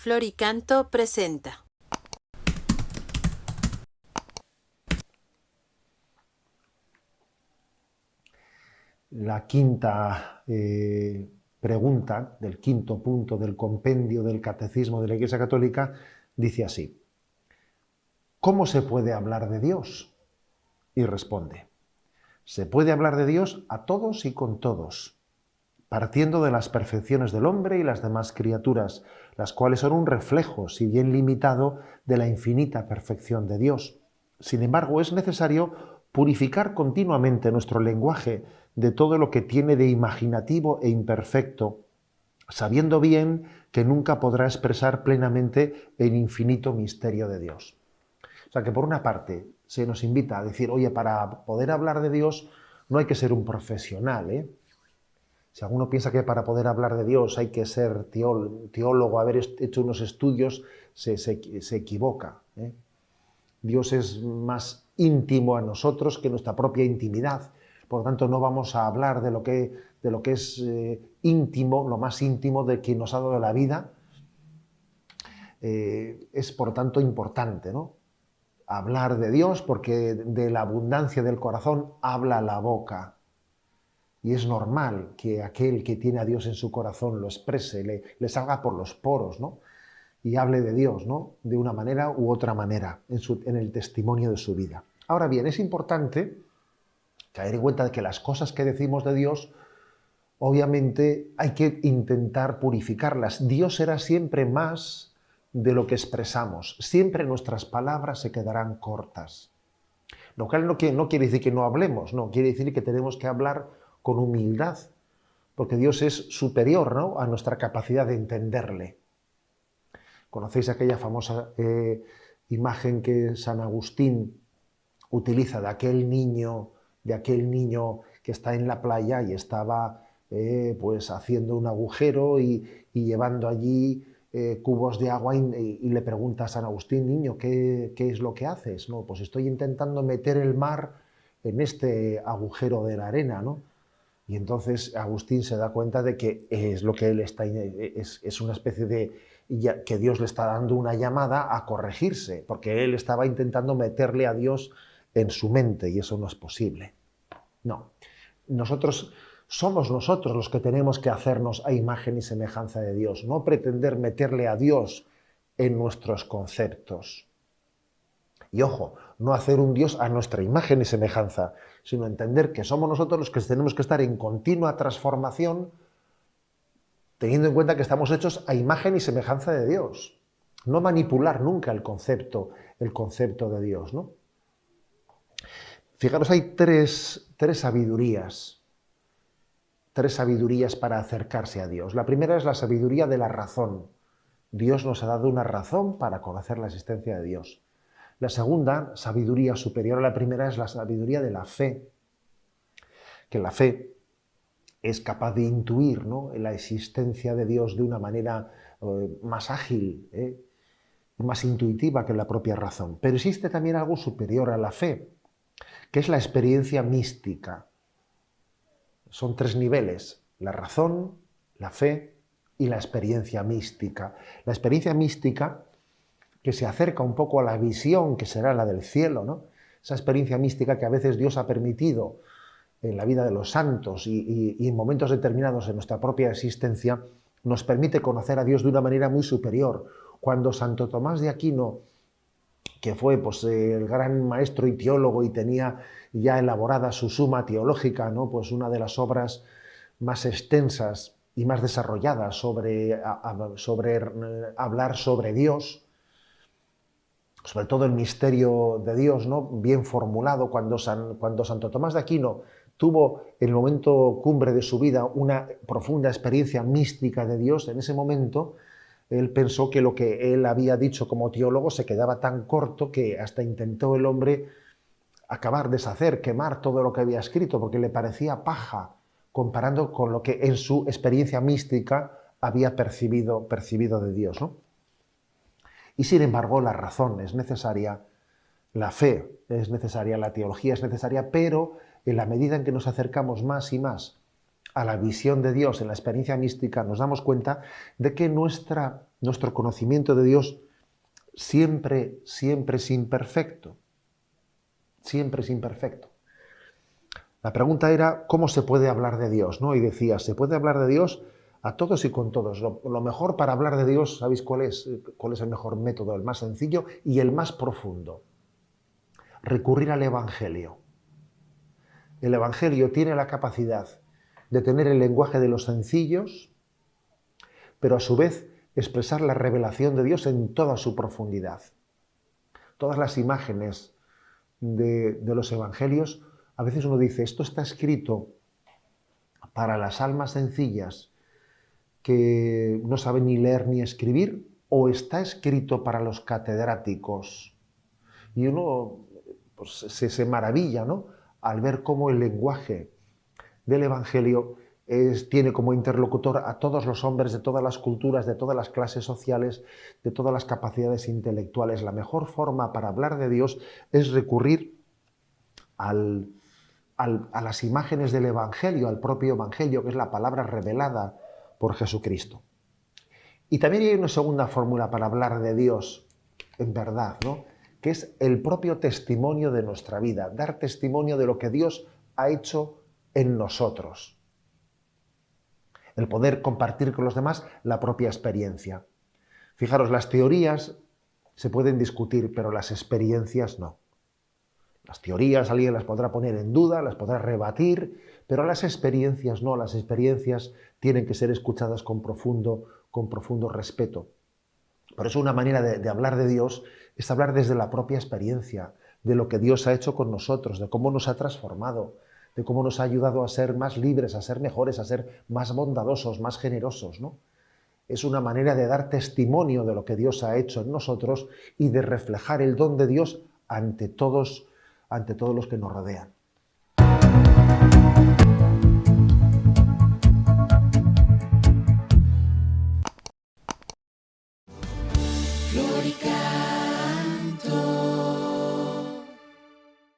Floricanto presenta. La quinta pregunta del quinto punto del compendio del Catecismo de la Iglesia Católica dice así: ¿cómo se puede hablar de Dios? Y responde: se puede hablar de Dios a todos y con todos, partiendo de las perfecciones del hombre y las demás criaturas, las cuales son un reflejo, si bien limitado, de la infinita perfección de Dios. Sin embargo, es necesario purificar continuamente nuestro lenguaje de todo lo que tiene de imaginativo e imperfecto, sabiendo bien que nunca podrá expresar plenamente el infinito misterio de Dios. O sea que por una parte se nos invita a decir, oye, para poder hablar de Dios no hay que ser un profesional, ¿eh? Si alguno piensa que para poder hablar de Dios hay que ser teólogo, haber hecho unos estudios, se equivoca, ¿eh? Dios es más íntimo a nosotros que nuestra propia intimidad. Por lo tanto, no vamos a hablar de lo que es íntimo, lo más íntimo de quien nos ha dado la vida. Es, por tanto, importante, ¿no? Hablar de Dios, porque de la abundancia del corazón habla la boca. Y es normal que aquel que tiene a Dios en su corazón lo exprese, le salga por los poros, ¿no? Y hable de Dios, ¿no? De una manera u otra manera, en el testimonio de su vida. Ahora bien, es importante caer en cuenta de que las cosas que decimos de Dios, obviamente hay que intentar purificarlas. Dios será siempre más de lo que expresamos. Siempre nuestras palabras se quedarán cortas. Lo cual no quiere decir que no hablemos, no, quiere decir que tenemos que hablar con humildad, porque Dios es superior, ¿no?, a nuestra capacidad de entenderle. ¿Conocéis aquella famosa imagen que San Agustín utiliza de aquel niño que está en la playa y estaba pues haciendo un agujero y llevando allí cubos de agua y le pregunta a San Agustín: niño, ¿qué es lo que haces? No, pues estoy intentando meter el mar en este agujero de la arena, ¿no? Y entonces Agustín se da cuenta de que es lo que él está, es una especie de, que Dios le está dando una llamada a corregirse, porque él estaba intentando meterle a Dios en su mente y eso no es posible. No, somos nosotros los que tenemos que hacernos a imagen y semejanza de Dios, no pretender meterle a Dios en nuestros conceptos. Y ojo, no hacer un Dios a nuestra imagen y semejanza, sino entender que somos nosotros los que tenemos que estar en continua transformación, teniendo en cuenta que estamos hechos a imagen y semejanza de Dios. No manipular nunca el concepto de Dios, ¿no? Fijaros, hay tres sabidurías para acercarse a Dios. La primera es la sabiduría de la razón. Dios nos ha dado una razón para conocer la existencia de Dios. La segunda sabiduría superior a la primera es la sabiduría de la fe, que la fe es capaz de intuir, ¿no?, la existencia de Dios de una manera más ágil, más intuitiva que la propia razón. Pero existe también algo superior a la fe, que es la experiencia mística. Son tres niveles: la razón, la fe y la experiencia mística. La experiencia mística, que se acerca un poco a la visión que será la del cielo, ¿no? Esa experiencia mística que a veces Dios ha permitido en la vida de los santos y en momentos determinados en nuestra propia existencia, nos permite conocer a Dios de una manera muy superior. Cuando Santo Tomás de Aquino, que fue pues, el gran maestro y teólogo y tenía ya elaborada su Suma Teológica, ¿no?, pues una de las obras más extensas y más desarrolladas sobre hablar sobre Dios, sobre todo el misterio de Dios, ¿no?, bien formulado, cuando Santo Tomás de Aquino tuvo en el momento cumbre de su vida una profunda experiencia mística de Dios, en ese momento él pensó que lo que él había dicho como teólogo se quedaba tan corto que hasta intentó el hombre acabar, deshacer, quemar todo lo que había escrito, porque le parecía paja comparando con lo que en su experiencia mística había percibido de Dios, ¿no? Y sin embargo, la razón es necesaria, la fe es necesaria, la teología es necesaria, pero en la medida en que nos acercamos más y más a la visión de Dios en la experiencia mística, nos damos cuenta de que nuestra nuestro conocimiento de Dios siempre, siempre es imperfecto. Siempre es imperfecto. La pregunta era, ¿cómo se puede hablar de Dios? ¿No? Y decía, se puede hablar de Dios a todos y con todos. Lo mejor para hablar de Dios, ¿sabéis cuál es? ¿Cuál es el mejor método? El más sencillo y el más profundo. Recurrir al Evangelio. El Evangelio tiene la capacidad de tener el lenguaje de los sencillos, pero a su vez expresar la revelación de Dios en toda su profundidad. Todas las imágenes de los Evangelios, a veces uno dice, esto está escrito para las almas sencillas que no saben ni leer ni escribir, o está escrito para los catedráticos. Y uno pues, se maravilla, ¿no?, al ver cómo el lenguaje del Evangelio tiene como interlocutor a todos los hombres de todas las culturas, de todas las clases sociales, de todas las capacidades intelectuales. La mejor forma para hablar de Dios es recurrir a las imágenes del Evangelio, al propio Evangelio, que es la palabra revelada por Jesucristo. Y también hay una segunda fórmula para hablar de Dios en verdad, ¿no?, que es el propio testimonio de nuestra vida, dar testimonio de lo que Dios ha hecho en nosotros. El poder compartir con los demás la propia experiencia. Fijaros, las teorías se pueden discutir, pero las experiencias no. Las teorías alguien las podrá poner en duda, las podrá rebatir, pero las experiencias no. Las experiencias tienen que ser escuchadas con profundo respeto. Por eso una manera de hablar de Dios es hablar desde la propia experiencia, de lo que Dios ha hecho con nosotros, de cómo nos ha transformado, de cómo nos ha ayudado a ser más libres, a ser mejores, a ser más bondadosos, más generosos, ¿no? Es una manera de dar testimonio de lo que Dios ha hecho en nosotros y de reflejar el don de Dios ante todos los que nos rodean.